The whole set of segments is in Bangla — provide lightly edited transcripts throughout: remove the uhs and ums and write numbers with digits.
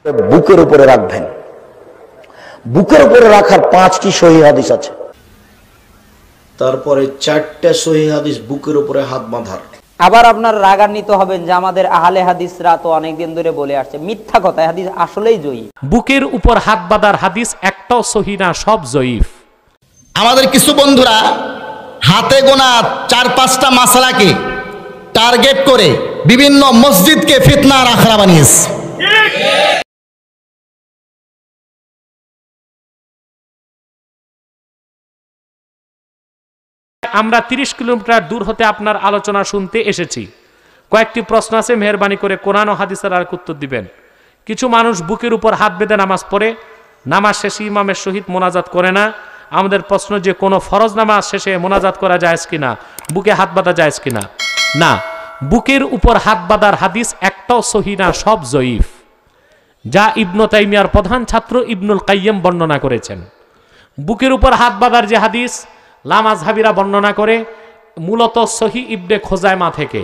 বুকের উপরে রাখবেন। বুকের উপরে রাখার 5টি সহিহ হাদিস আছে। তারপরে 4টা সহিহ হাদিস বুকের উপরে হাত বাঁধার। আবার আপনার রাগান্বিত হবেন যে আমাদের আহলে হাদিসরা তো অনেকদিন ধরে বলে আসছে মিথ্যা কথা, হাদিস আসলেই জয়ীফ। বুকের উপর হাত বাঁধার হাদিস একটাও সহিহ না, সব জয়ীফ। আমাদের কিছু বন্ধুরা হাতে গোনা 4-5টা মাসালাকে টার্গেট করে বিভিন্ন মসজিদকে ফিতনার আখড়া বানিয়েছে। আমরা 30 কিলোমিটার দূর হতে আপনার আলোচনা শুনতে এসেছি। কয়েকটি প্রশ্ন আছে, মেহরবানি করে কোরআন ও হাদিসের আর উত্তর দিবেন। কিছু মানুষ বুকের উপর হাত বেঁধে নামাজ পড়ে, নামাজ শেষে ইমামের সহিত মোনাজাত করে না। আমাদের প্রশ্ন যে কোনো ফরজ নামাজ শেষে মোনাজাত করা যায় কিনা, বুকে হাত বাঁধা যায় কিনা? না, বুকের উপর হাত বাঁধার হাদিস একটাও সহিহ না, সব জয়ীফ, যা ইবনে তাইমিয়ার প্রধান ছাত্র ইবনুল কাইয়্যিম বর্ণনা করেছেন। বুকের উপর হাত বাঁধার যে হাদিস লামাযহাবীরা বর্ণনা করে, মূলত সহিহ ইবনে খোজাইমা থেকে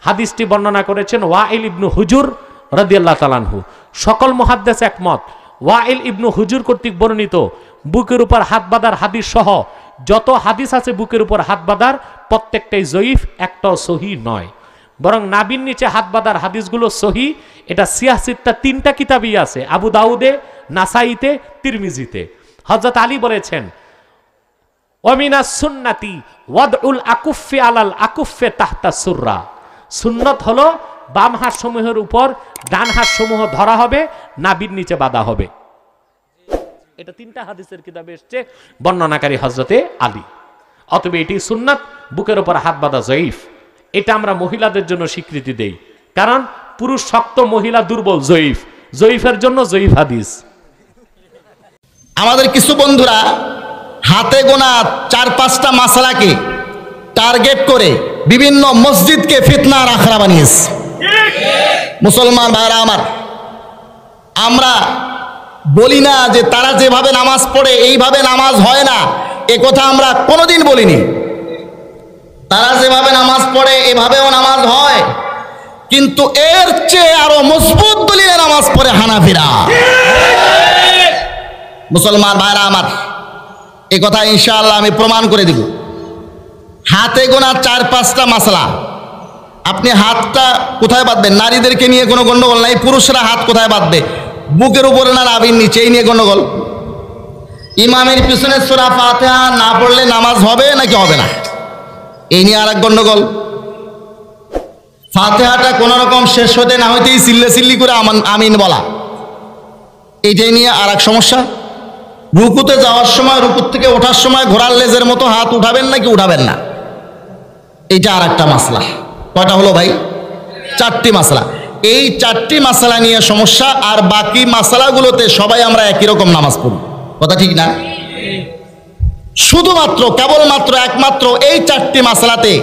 হাদিসটি বর্ণনা করেছেন ওয়াইল ইবনু হুজুর রাদিয়াল্লাহু তাআলা আনহু। সকল মুহাদ্দিস একমত, ওয়াইল ইবনু হুজুর কর্তৃক বর্ণিত বুকের উপর হাত বাঁধার হাদিস সহ যত হাদিস আছে বুকের উপর হাত বাঁধার প্রত্যেকটাই জয়ীফ, একটাও সহিহ নয়। বরং নাবির নিচে হাত বাঁধার হাদিসগুলো সহিহ। এটা সিয়াসিত্তা 3টা কিতাবই আছে, আবু দাউদে, নাসাইতে, তিরমিজিতে। হযরত আলী বলেছেন ওয়ামিনাস সুন্নাতি ওয়াদউল আকুফি আলাল আকুফে তাহতা সুররা। সুন্নত হলো বাম হাত সমূহের উপর ডান হাত সমূহ ধরা হবে, নাবির নিচে বাঁধা হবে। এটা 3টা হাদিসের কিতাবে এসেছে, বর্ণনাকারী হযরতে আলী। অতএব এটি সুন্নাত, বুকের উপর হাত বাঁধা জয়ীফ। এটা আমরা মহিলাদের জন্য স্বীকৃতি দেই, কারণ পুরুষ শক্ত, মহিলা দুর্বল, জয়ীফ। জয়ীফের জন্য জয়ীফ হাদিস। আমাদের কিছু বন্ধুরা হাতে গোনা 4-5টা মাসালাকে টার্গেট করে বিভিন্ন মসজিদকে ফিতনার আখড়া বানিয়েছে। মুসলমান ভাইরা আমার, আমরা বলি না যে তারা যেভাবে নামাজ পড়ে এইভাবে নামাজ হয় না, এ কথা আমরা কোনোদিন বলিনি। তারা যেভাবে নামাজ পড়ে এভাবেও নামাজ হয়, কিন্তু এর চেয়ে আরো মজবুত দলিলে নামাজ পড়ে হানাফিরা। মুসলমান ভাইরা আমার, এ কথা ইনশাআল্লাহ আমি প্রমাণ করে দিব। হাতে গোনা 4-5টা মাসলা, আপনি হাতটা কোথায় বাঁধবেন? নারীদেরকে নিয়ে কোনো গন্ডগোল নাই, পুরুষরা হাত কোথায় বাঁধবে? বুকের উপরে না নাভির নিচে, এই নিয়ে গন্ডগোল। ইমামের পিছনে সূরা ফাতিহা না পড়লে নামাজ হবে নাকি হবে না, এই নিয়ে আর এক গন্ডগোল। ফাতিহাটা কোন রকম শেষ হতে না হইতেই চিল্লি করে আমিন বলা, এইটাই নিয়ে আর এক সমস্যা। রুকুতে যাওয়ার সময়, রুকুর থেকে ওঠার সময় ঘোড়ার লেজের মতো হাত উঠাবেন নাকি উঠাবেন না, এইটা আর একটা মাসলা। কয়টা হলো ভাই? 4টি মাসলা। এই 4টি মাসলা নিয়ে সমস্যা, আর বাকি মাসলাগুলোতে সবাই আমরা একই রকম নামাজ পড়ি। কথা ঠিক না? শুধুমাত্র কেবলমাত্র একমাত্র এই 4টি মাসলাতে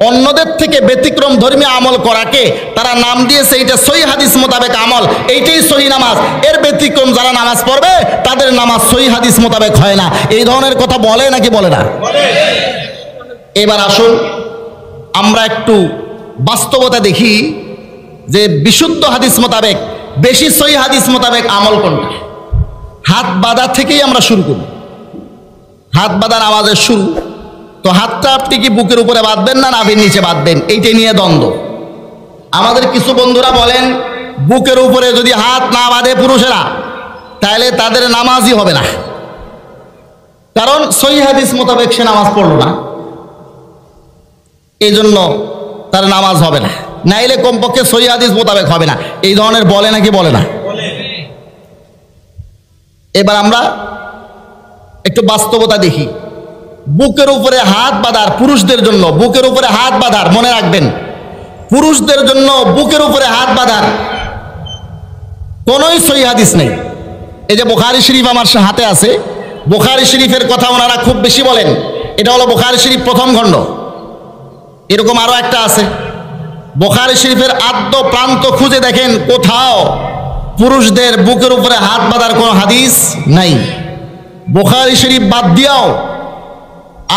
অন্যদের থেকে ব্যতিক্রম ধর্মী আমল করাকে তারা নাম দিয়েছে এইটা সহিহ হাদিস মোতাবেক আমল, এইটাই সহিহ নামাজ। এর ব্যতিক্রম যারা নামাজ পড়বে তাদের নামাজ সহিহ হাদিস মোতাবেক হয় না, এই ধরনের কথা বলে নাকি বলে না? এবার আসুন আমরা একটু বাস্তবতা দেখি যে বিশুদ্ধ হাদিস মোতাবেক, বেশি সহিহ হাদিস মোতাবেক আমল কোনটা। হাত বাঁধা থেকেই আমরা শুরু করি। হাত বাঁধা নামাজের শুরু। তো হাতটা আপনি কি বুকের উপরে বাঁধবেন না নাভির নিচে বাঁধবেন, এইটা নিয়ে দ্বন্দ্ব। আমাদের কিছু বন্ধুরা বলেন বুকের উপরে যদি হাত না বাঁধে পুরুষেরা, তাহলে তাদের নামাজই হবে না, কারণ সহিহ হাদিস মোতাবেক সে নামাজ পড়লো না, এই জন্য তার নামাজ হবে না, নাইলে কমপক্ষে সহিহ হাদিস মোতাবেক হবে না। এই ধরনের বলে নাকি বলে না? এবার আমরা একটু বাস্তবতা দেখি। বুকের উপরে হাত বাঁধার পুরুষদের জন্য, বুকের উপরে হাত বাঁধার, মনে রাখবেন, পুরুষদের জন্য বুকের উপরে হাত বাঁধার কোনোই সহিহ হাদিস নেই। এই যে বুখারী শরীফ আমার হাতে আছে, বুখারী শরীফের কথা ওনারা খুব বেশি বলেন। এটা হলো বুখারী শরীফ প্রথম খণ্ড। এরকম আরো একটা আছে, বুখারী শরীফের আদ্য প্রান্ত খুঁজে দেখেন, কোথাও পুরুষদের বুকের উপরে হাত বাঁধার কোনো হাদিস নাই। বুখারী শরীফ বাদ দিয়াও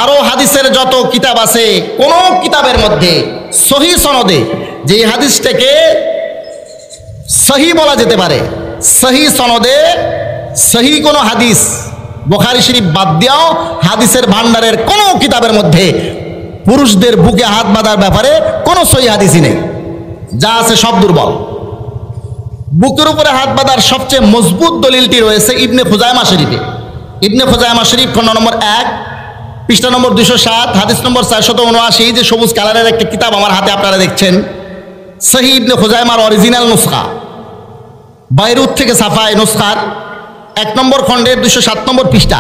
আরো হাদিসের যত কিতাব আছে, কোন কিতাবের মধ্যে সহিহ সনদে যে হাদিসটাকে সহিহ বলা যেতে পারে সহি সনদে সহি কোনো হাদিস বুখারী শরীফ বাদ দিয়াও হাদিসের ভান্ডারের কোনো কিতাবের মধ্যে পুরুষদের বুকে হাত বাঁধার ব্যাপারে কোনো সহি হাদিসই নেই, যা আছে সব দুর্বল। বুকের উপরে হাত বাঁধার সবচেয়ে মজবুত দলিলটি রয়েছে ইবনে খুজাইমা শরীফে। ইবনে খুজাইমা শরীফ খণ্ড নম্বর 1 পৃষ্ঠা নম্বর 207 হাদিস নম্বর 479, এই যে সবুজ কালারের একটা কিতাব আমার হাতে আপনারা দেখছেন, সহি ইবনে খুজাইমার অরিজিনাল নুসখা, বাইরুত থেকে ছাপায় নুসখার 1 নম্বর খণ্ডের 207 নম্বর পৃষ্ঠা।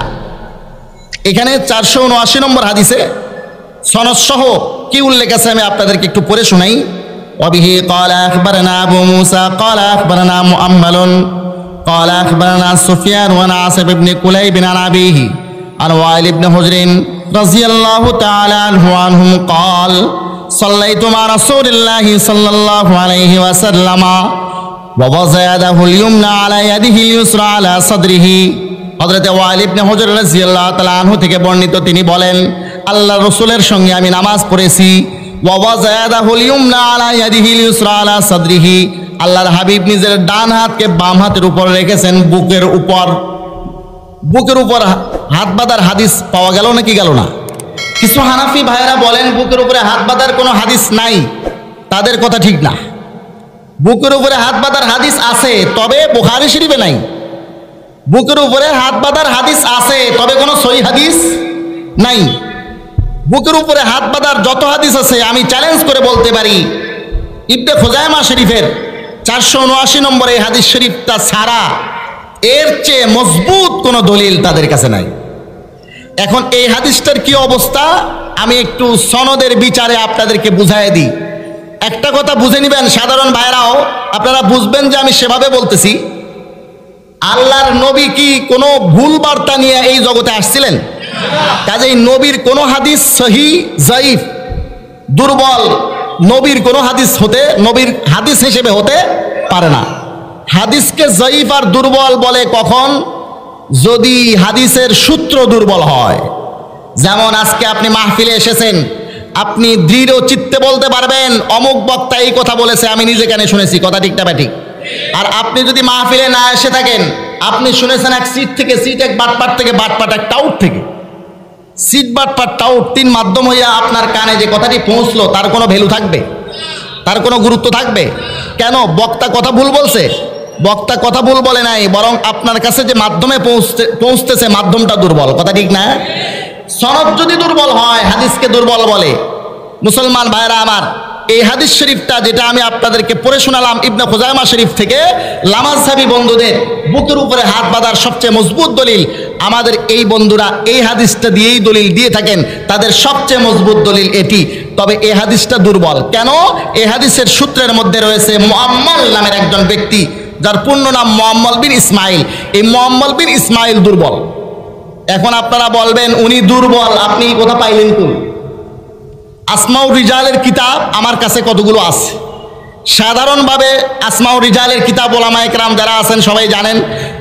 এখানে 479 নম্বর হাদিসে সনদ সহ কি উল্লেখ আছে আমি আপনাদেরকে একটু পড়ে শোনাই। ওয়াবিহি ক্বালা আখবারানা আবু মুসা ক্বালা আখবারানা মুআম্মালুন ক্বালা আখবারানা সুফিয়ান ওয়া নাসিব ইবনে কুলাইব বিন আবিহি আন ওয়াইল ইবনে হুজরিন রাদিয়াল্লাহু তাআলা আনহুম ক্বাল সাল্লাইতু মা রাসূলিল্লাহি সাল্লাল্লাহু আলাইহি ওয়াসাল্লাম ওয়া ওয়াযা ইয়াদাহুল ইয়ুমনা আলা ইয়াদিহিল ইউসরা আলা সাদরিহি। হযরত ওয়াইল ইবনে হুজর রাদিয়াল্লাহু তাআলা আনহু থেকে বর্ণিত, তিনি বলেন আল্লাহর রাসূলের সঙ্গে আমি নামাজ পড়েছি। ওয়া ওয়াযা ইয়াদাহুল ইয়ুমনা আলা ইয়াদিহিল ইউসরা আলা সাদরিহি, আল্লাহর হাবিব নিজের ডান হাতকে বাম হাতের উপর রেখেছেন বুকের উপর। বুকের উপর হাত বাঁধার হাদিস পাওয়া গেল নাকি গেল না? কিছু হানাফি ভাইয়েরা বলেন বুকের উপরে হাত বাঁধার কোনো হাদিস নাই, তাদের কথা ঠিক না। বুকের উপরে হাত বাঁধার হাদিস আছে, তবে বুখারী শরীফে নাই। বুকের উপরে হাত বাঁধার হাদিস আছে, তবে কোনো সহিহ হাদিস নাই। বুকের উপরে হাত বাঁধার যত হাদিস আছে আমি চ্যালেঞ্জ করে বলতে পারি ইবনে খুজাইমা শরীফের 479 নম্বর এই হাদিস শরীফটা ছাড়া এর চেয়ে মজবুত কোনো দলিল তাদের কাছে নাই। এখন এই হাদিসটার কি অবস্থা আমি একটু সনদের বিচারে আপনাদেরকে বুঝাই দিই। একটা কথা বুঝে নিবেন সাধারণ ভাইরাও, আপনারা বুঝবেন যে আমি সেভাবে বলতেছি। আল্লাহর নবী কি কোনো ভুল বার্তা নিয়ে এই জগতে আসছিলেন? কাজেই নবীর কোনো হাদিস সহি জয়ীফ দুর্বল নবীর কোনো হাদিস নবীর হাদিস হিসেবে হতে পারে না। হাদিসকে জয়ীফ আর দুর্বল বলে কখন? যদি হাদিসের সূত্র দুর্বল হয়। যেমন আজকে আপনি মাহফিলে এসেছেন, আপনি দৃঢ় চিত্তে বলতে পারবেন অমুক বক্তা এই কথা বলেছে, আমি নিজে কানে শুনেছি, কথা ঠিক না ব্যাঠিক। আর আপনি যদি মাহফিলে না এসে থাকেন, আপনি শুনেছেন এক সিট থেকে সিট, এক বাটপাট থেকে বাটপাট, এক টাউট থেকে সিট, বাটপাট, টাউট, 3 মাধ্যম হইয়া আপনার কানে যে কথাটি পৌঁছলো তার কোনো ভ্যালু থাকবে? তার কোনো গুরুত্ব থাকবে? কেন? বক্তা কথা ভুল বলছে? বক্তা কথা ভুল বলে নাই, বরং আপনার কাছে যে মাধ্যমে পৌঁছতেছে মাধ্যমটা দুর্বল, কথা ঠিক না? সনদ যদি দুর্বল হয় হাদিসকে দুর্বল বলে। মুসলমান ভাইরা আমার, এই হাদিস শরীফটা যেটা আমি আপনাদেরকে পড়ে শোনালাম ইবনে খুজাইমা শরীফ থেকে, লামাজহাবী বন্ধুদের বুকের উপরে হাত বাঁধার সবচেয়ে মজবুত দলিল, আমাদের এই বন্ধুরা এই হাদিসটা দিয়েই দলিল দিয়ে থাকেন, তাদের সবচেয়ে মজবুত দলিল এটি। তবে এই হাদিসটা দুর্বল কেন? এই হাদিসের সূত্রের মধ্যে রয়েছে মুআম্মাল নামের একজন ব্যক্তি, যার পূর্ণ নাম মুআম্মাল বিন ইসমাইল। এই মুআম্মাল বিন ইসমাইল দুর্বল। এখন আপনারা বলবেন উনি দুর্বল, আপনি কোথা পাইলেন? কোন আসমাউর রিজালের কিতাব আমার কাছে কতগুলো আছে। সাধারণভাবে আসমাউর রিজালের কিতাব ওলামা একরাম যারা আছেন সবাই জানেন,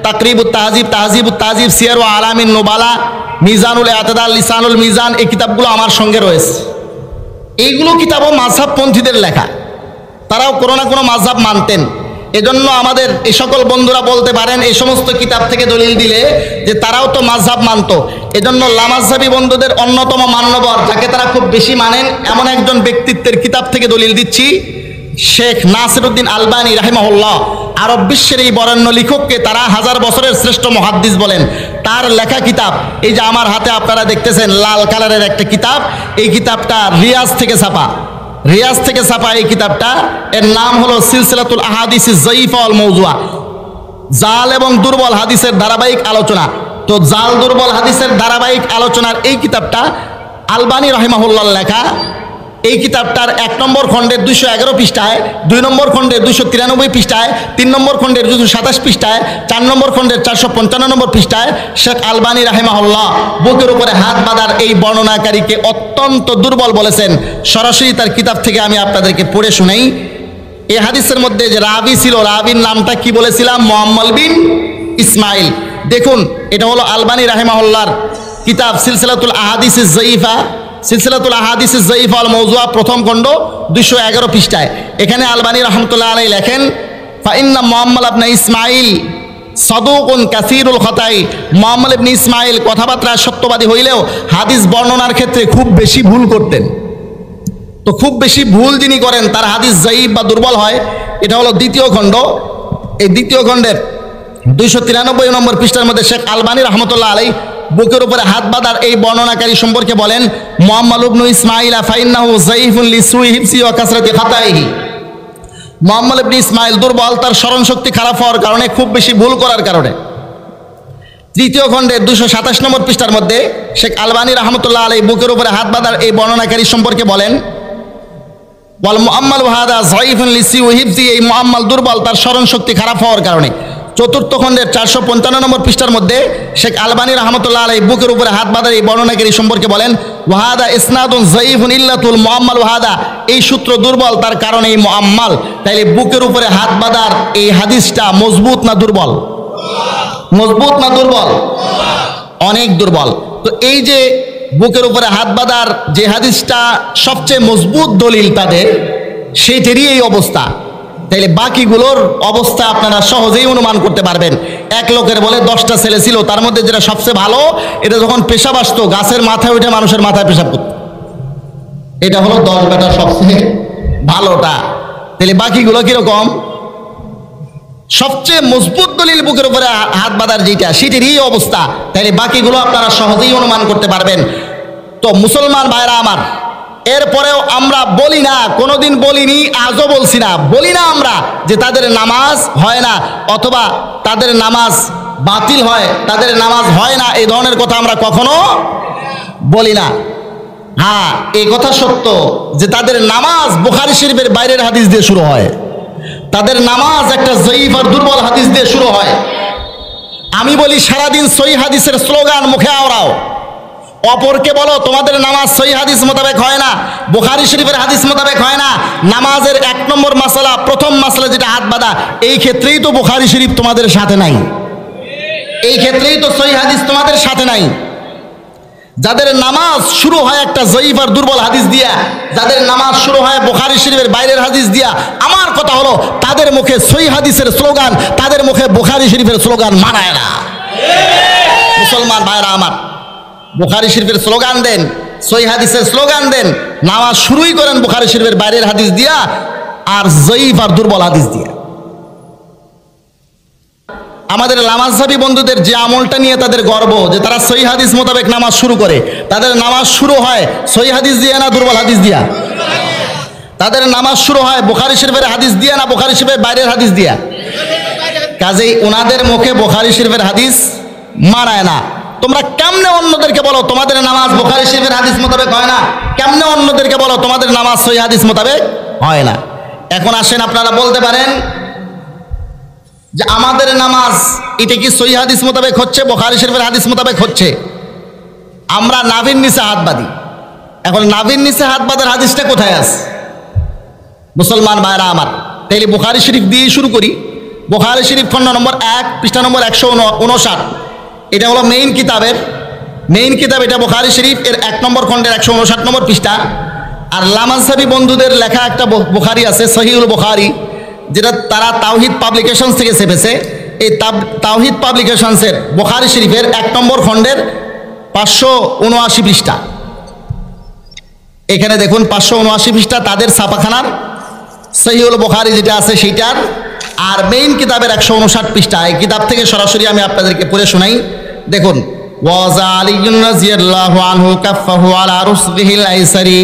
তাকরিবুত তাহজিব, তাহজিবুত তাহজিব, সিয়ার ও আলামিন নুবালা, মিজানুল ইআতিদাল, লিসানুল মিজান, এই কিতাবগুলো আমার সঙ্গে রয়েছে। এইগুলো কিতাবও মাযহাবপন্থীদের লেখা, তারাও কোনো না কোনো মাযহাব মানতেন। এজন্য আমাদের এই সকল বন্ধুরা বলতে পারেন এই সমস্ত কিতাব থেকে দলিল দিলে যে তারাও তো মাযহাব মানত। এজন্য লামাযহাবী বন্ধুদের অন্যতম মান্যবর, যাকে তারা খুব বেশি মানেন, এমন একজন ব্যক্তিত্বের কিতাব থেকে দলিল দিচ্ছি। শেখ নাসিরউদ্দিন আলবানী রাহিমাহুল্লাহ, আরব বিশ্বের এই বরেণ্য লেখককে তারা 1000 বছরের শ্রেষ্ঠ মুহাদ্দিস বলেন। তার লেখা কিতাব এই যে আমার হাতে আপনারা দেখতেছেন লাল কালারের একটা কিতাব, এই কিতাবটা রিয়াজ থেকে ছাপা। রিয়াজ থেকে ছাপা এই কিতাবটা, এর নাম হলো সিলসিলাতুল আহাদিসিস যায়িফা ওয়াল মাওযুআ, জাল এবং দুর্বল হাদিসের ধারাবাহিক আলোচনা। তো জাল দুর্বল হাদিসের ধারাবাহিক আলোচনার এই কিতাবটা আলবানী রাহিমাহুল্লাহর লেখা। এই কিতাবটার 1 নম্বর খণ্ডের 211 পৃষ্ঠায়, 2 নম্বর খণ্ডের 293 পৃষ্ঠায়, 3 নম্বর খণ্ডের 227 পৃষ্ঠায়, 4 নম্বর খণ্ডের 455 নম্বর পৃষ্ঠায় শেখ আলবানী রাহিমাহুল্লাহ বুকের উপরে হাত বাঁধার এই বর্ণনাকারীকে অত্যন্ত দুর্বল বলেছেন। সরাসরি তার কিতাব থেকে আমি আপনাদেরকে পড়ে শুনাই। এই হাদিসের মধ্যে যে রাবি ছিল, রাবির নামটা কি বলেছিলাম? মুআম্মাল বিন ইসমাইল। দেখুন, এটা হলো আলবানী রাহিমাহুল্লাহর কিতাব সিলসিলাতুল আহাদিসিস যায়িফা, সিলসিলাতুল আহাদিসিস যায়িফা ওয়াল মাওযুআ, প্রথম খণ্ড 211 পৃষ্ঠায়। এখানে আলবানী রাহমাতুল্লাহ আলাইহি লেখেন, ফাইন্না মুআম্মাল ইবনে ইসমাইল সাদুকুন কাসীরুল খতাই। মুআম্মাল ইবনে ইসমাঈল কথাবার্তা সত্যবাদী হইলেও হাদিস বর্ণনার ক্ষেত্রে খুব বেশি ভুল করতেন। তো খুব বেশি ভুল যিনি করেন তার হাদিস যায়ীফ বা দুর্বল হয়। এটা হলো দ্বিতীয় খণ্ড। এই দ্বিতীয় খণ্ডের 293 নম্বর পৃষ্ঠার মধ্যে শেখ আলবানী রহমতুল্লাহ আলাইহি বুকের উপরে হাত বাঁধার এই বর্ণনাকারী সম্পর্কে বলেন, মুআম্মাল ইবনে ইসমাঈল ফাইন্নাহু যায়ীফুন লিসুই হিফজি ওয়া কাসরাতি খাতাইহি। মুআম্মাল ইবনে ইসমাঈল দুর্বল, তার স্মরণ শক্তি খারাপ হওয়ার কারণে, খুব বেশি ভুল করার কারণে। তৃতীয় খণ্ডের 227 নম্বর পৃষ্ঠার মধ্যে শেখ আলবানী রহমতুল্লাহ আলাইহি বুকের উপরে হাত বাঁধার এই বর্ণনাকারী সম্পর্কে বলেন, ওয়াল মুআম্মাল হাদা যায়ীফুন লিসুই হিফজি, এই মুআম্মাল দুর্বল, তার স্মরণ শক্তি খারাপ হওয়ার কারণে। চতুর্থ খণ্ডের 455 নম্বর পৃষ্ঠার মধ্যে শেখ আলবানী রহমতুল্লাহ আলাইহি বুকের উপরে হাত বাঁধার এই বর্ণনাকারী সম্পর্কে বলেন, ওয়াহাদা ইসনাদুন যায়ীফুন ইল্লাতুল মুআম্মাল ওয়াহাদা, এই সূত্র দুর্বল, তার কারণে এই মুআম্মাল। তাইলে বুকের উপরে হাত বাঁধার এই হাদিসটা মজবুত না দুর্বল? মজবুত না দুর্বল? অনেক দুর্বল। তো এই যে বুকের উপরে হাত বাঁধার যে হাদিসটা সবচেয়ে মজবুত দলিল তাদের, সেইটারই এই অবস্থা। তাইলে বাকিগুলোর অবস্থা আপনারা সহজেই অনুমান করতে পারবেন। এক লোকের বলে 10টা ছেলে ছিল, তার মধ্যে যেটা সবচেয়ে ভালো, এটা যখন পেশাব আসতো গাছের মাথায় উঠে মানুষের মাথায় পেশাব করত, এটা হলো 10 বেটা সবচেয়ে ভালোটা। তাহলে বাকিগুলো কিরকম? সবচেয়ে মজবুত দলিল বুকের উপরে হাত বাঁধার যেটা, সেটারই অবস্থা। তাইলে বাকিগুলো আপনারা সহজেই অনুমান করতে পারবেন। তো মুসলমান ভাইরা আমার, এরপরেও আমরা বলি না, কোনোদিন বলিনি, আজও বলছি না, বলি না আমরা যে তাদের নামাজ হয় না অথবা তাদের নামাজ বাতিল হয়, তাদের নামাজ হয় না, এই ধরনের কথা আমরা কখনো বলি না। হ্যাঁ, এই কথা সত্য যে তাদের নামাজ বুখারী শরীফের বাইরের হাদিস দিয়ে শুরু হয়, তাদের নামাজ একটা যায়ীফ আর দুর্বল হাদিস দিয়ে শুরু হয়। আমি বলি সারাদিন সহিহ হাদিসের স্লোগান মুখে আওড়াও, অপরকে বলো তোমাদের নামাজ সহিহ হাদিস মোতাবেক হয় না, বুখারী শরীফের হাদিস মোতাবেক হয় না। নামাজের 1 নম্বর মাসলা, প্রথম মাসলা যেটা হাত বাঁধা, এই ক্ষেত্রেই তো বুখারী শরীফ তোমাদের সাথে নাই, এই ক্ষেত্রেই তো সহিহ হাদিস তোমাদের সাথে নাই। যাদের নামাজ শুরু হয় একটা যায়ীফ আর দুর্বল হাদিস দিয়া, যাদের নামাজ শুরু হয় বুখারী শরীফের বাইরের হাদিস দিয়া, আমার কথা হলো তাদের মুখে সহিহ হাদিসের স্লোগান, তাদের মুখে বুখারী শরীফের স্লোগান মানায় না। মুসলমান ভাইরা আমার, বুখারী শরীফের স্লোগান দেন, সহিহ হাদিসের স্লোগান দেন, নামাজ শুরুই করেন বুখারী শরীফের বাইরের হাদিস দিয়া আর যায়ীফ আর দুর্বল হাদিস দিয়া। আমাদের লামাজহাবী বন্ধুদের যে আমলটা নিয়ে তাদের গর্ব, যে তারা সহিহ হাদিস মোতাবেক নামাজ শুরু করে, তাদের নামাজ শুরু হয় সহিহ হাদিস দিয়া না দুর্বল হাদিস দিয়া? তাদের নামাজ শুরু হয় বুখারী শরীফের হাদিস দিয়া না বুখারী শরীফের বাইরের হাদিস দিয়া? কাজেই ওনাদের মুখে বুখারী শরীফের হাদিস মানায় না। তোমরা কেমনে অন্যদেরকে বলো তোমাদের নামাজ বুখারী শরীফের হাদিস মোতাবেক হয় না? কেমনে অন্যদেরকে বলো তোমাদের নামাজ সহিহ হাদিস মোতাবেক হয় না? এখন আসেন, আপনারা বলতে পারেন যে আমাদের নামাজ এটা কি সহিহ হাদিস মোতাবেক হচ্ছে, বুখারী শরীফের হাদিস মোতাবেক হচ্ছে? আমরা নাভির নিচে হাত বাঁধি। এখন নাভির নিচে হাত বাঁধার হাদিসটা কোথায় আছে? মুসলমান ভাইরা আমার, তাইলে বুখারী শরীফ দিয়েই শুরু করি। বুখারী শরীফ খণ্ড নম্বর 1 পৃষ্ঠা নম্বর 159, এটা হলো মেইন কিতাব, এটা বুখারী শরীফ এর 1 নম্বর খণ্ডের 159 নম্বর পৃষ্ঠা। আর লামাজহাবী বন্ধুদের লেখা একটা বুখারী আছে, সহিহুল বুখারী, যেটা তারা তাওহিদ পাবলিকেশনস থেকে ছেপেছে। এই তাওহিদ পাবলিকেশনসের বুখারী শরীফের 1 নম্বর খণ্ডের 579 পৃষ্ঠা। এখানে দেখুন 579 পৃষ্ঠা তাদের ছাপাখানার সহিহুল বুখারী যেটা আছে সেইটার, আর মেইন কিতাবের 159 পৃষ্ঠা। এই কিতাব থেকে সরাসরি আমি আপনাদেরকে পড়ে শোনাই। দেখুন, ওয়াজা আলিয়্যুন রাযিয়াল্লাহু আনহু কাফফাহু আলা রুসগিহিল আইসারি,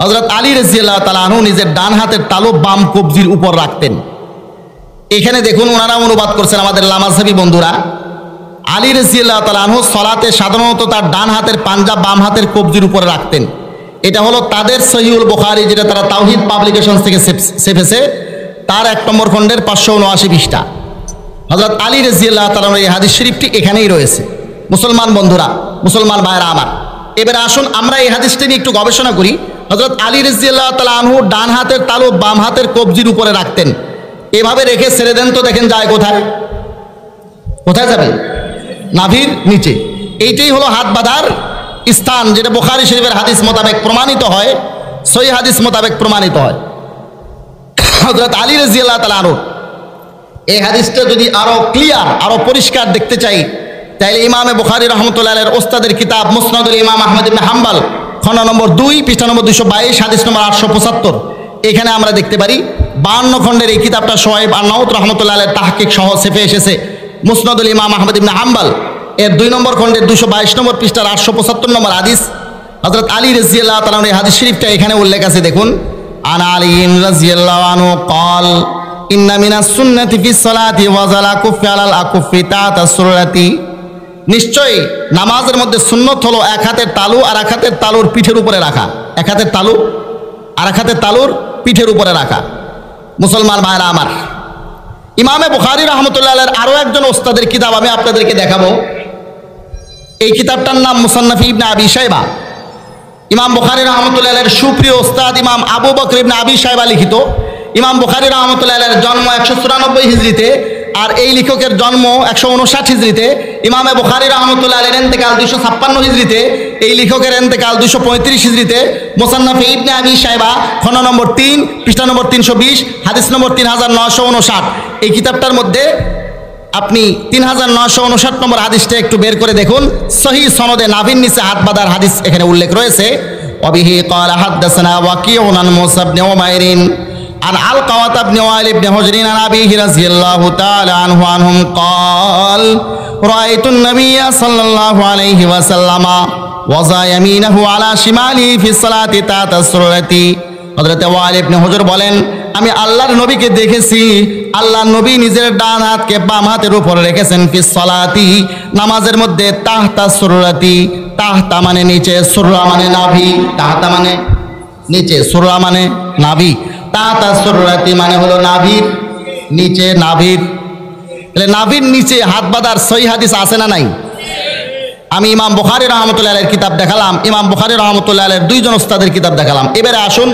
হযরত আলী রাদিয়াল্লাহু তাআলা আনহু নিজের ডান হাতের তালু বাম কবজির উপর রাখতেন। এখানে দেখুন ওনারা অনুবাদ করছেন আমাদের লামাজহাবী বন্ধুরা, আলী রাদিয়াল্লাহু তাআলা আনহু সালাতে সাধারণত তার ডান হাতের পাঞ্জা বাম হাতের কবজির উপরে রাখতেন। এটা হলো তাদের সহিহুল বুখারী, যেটা তারা তাওহিদ পাবলিকেশনস থেকে ছেপেছে, তার 1 নম্বর খণ্ডের 579 পৃষ্ঠা। হযরত আলী রাদিয়াল্লাহু তাআলা এই হাদিস শরীফটি এখানেই রয়েছে। মুসলমান বন্ধুরা, মুসলমান ভাইরা আমার, এবারে আসুন আমরা এই হাদিসটি নিয়ে একটু গবেষণা করি। হযরত আলী রাদিয়াল্লাহু তাআলা আনহু ডান হাতের তালু বাম হাতের কবজির উপরে রাখতেন। এভাবে রেখে ছেড়ে দেন তো দেখেন যায় কোথায়? কোথায় যাবে? নাভির নিচে। এইটাই হলো হাত বাঁধার স্থান, যেটা বুখারী শরীফের হাদিস মোতাবেক প্রমাণিত হয়, সহিহ হাদিস মোতাবেক প্রমাণিত হয়। হযরত আলী রাদিয়াল্লাহু তাআলা আনহু এই হাদিসটা যদি আরো ক্লিয়ার, আরো পরিষ্কার দেখতে চাই, তাইলে ইমামে বুখারী রাহমাতুল্লাহ আলাইহির ওস্তাদের কিতাব মুসনাদুল ইমাম আহমদ ইবনে হাম্বল, খণ্ড নম্বর 2, পৃষ্ঠা নম্বর 222, হাদিস নম্বর 875, এখানে আমরা দেখতে পারি 52 খণ্ডের এই কিতাবটা সোহাইব আরনাউত রাহমাতুল্লাহ আলাইহির তাহকিক সহ সেফে এসেছে। মুসনাদুল ইমাম আহমদ ইবনে হাম্বল এর 2 নম্বর খণ্ডের 222 নম্বর পৃষ্ঠার 875 নম্বর হাদিস, হযরত আলী রাদিয়াল্লাহু তাআলা এই হাদিস শরীফটা এখানে উল্লেখ আছে, দেখুন। আনা আলী রাদিয়াল্লাহু আনহু قال ইন্না মিনাস সুন্নাতি ফিস সালাতি ওয়া যালা কুফি আলাল আকুফি তাতা সুরাতি, নিশ্চয়ই নামাজের মধ্যে সুন্নত হলো এক হাতের তালু আর এক হাতের তালুর পিঠের উপরে রাখা, এক হাতের তালু আর এক হাতের তালুর পিঠের উপরে রাখা। মুসলমান ভাইরা আমার, ইমামে বুখারী রাহমাতুল্লাহ আলাইহির আরো একজন ওস্তাদের কিতাব আমি আপনাদেরকে দেখাবো। এই কিতাবটার নাম মুসান্নাফ ইবনে আবি শাইবা। ইমাম বুখারী রাহমাতুল্লাহ আলাইহির সুপ্রিয় ওস্তাদ ইমাম আবু বকর ইবনে আবি শাইবা লিখিত। ইমাম বুখারী রাহমাতুল্লাহ আলাইহির জন্ম 194 হিজরিতে, আর এই লেখকের জন্ম 159 হিজরিতে। ইমামে বুখারী রাহমাতুল্লাহ আলাইহির ইন্তেকাল 256 হিজরিতে, এই লেখকের ইন্তেকাল 235 হিজরিতে। মুসান্নাফ ইবনে আবি শাইবা, খণ্ড নম্বর 3, পৃষ্ঠা নম্বর 320, হাদিস নম্বর 3959। এই কিতাবটার মধ্যে আপনি 3959 নম্বর হাদিসটা একটু বের করে দেখুন। সহিহ সনদে নাভির নিচে হাত বাঁধার হাদিস এখানে উল্লেখ রয়েছে। ওয়াবিহি ক্বালা হাদাসানা ওয়াকিউন আন মুসা ইবনে উমাইরিন عن علقمة بن وائل بن حجر عن أبيه رضي الله تعالى عنه عنهم قال رأيت النبي صلى الله عليه وسلم وضع يمينه على شماله في الصلاة تحت السرة। হযরত ওয়াইল ইবনে হুজর বলেন, আমি আল্লাহর নবীকে দেখেছি, আল্লাহর নবী নিজের ডান হাতকে বাম হাতের উপর রেখেছেন ফিস সালাতি, নামাজের মধ্যে তাহতা সুররাতি। তাহতা মানে নিচে, সুররা মানে নাভি। তাহতা মানে নিচে, সুররা মানে নাভি। তাহতা সুররাতি মানে হলো নাভির নিচে, নাভির নাভির নিচে হাত বাঁধার সহিহ হাদিস আছে না নাই? আমি ইমাম বুখারী রাহমাতুল্লাহ আলাইহির কিতাব দেখালাম, ইমাম বুখারী রাহমাতুল্লাহ আলাইহির 2 জন ওস্তাদের কিতাব দেখালাম। এবারে আসুন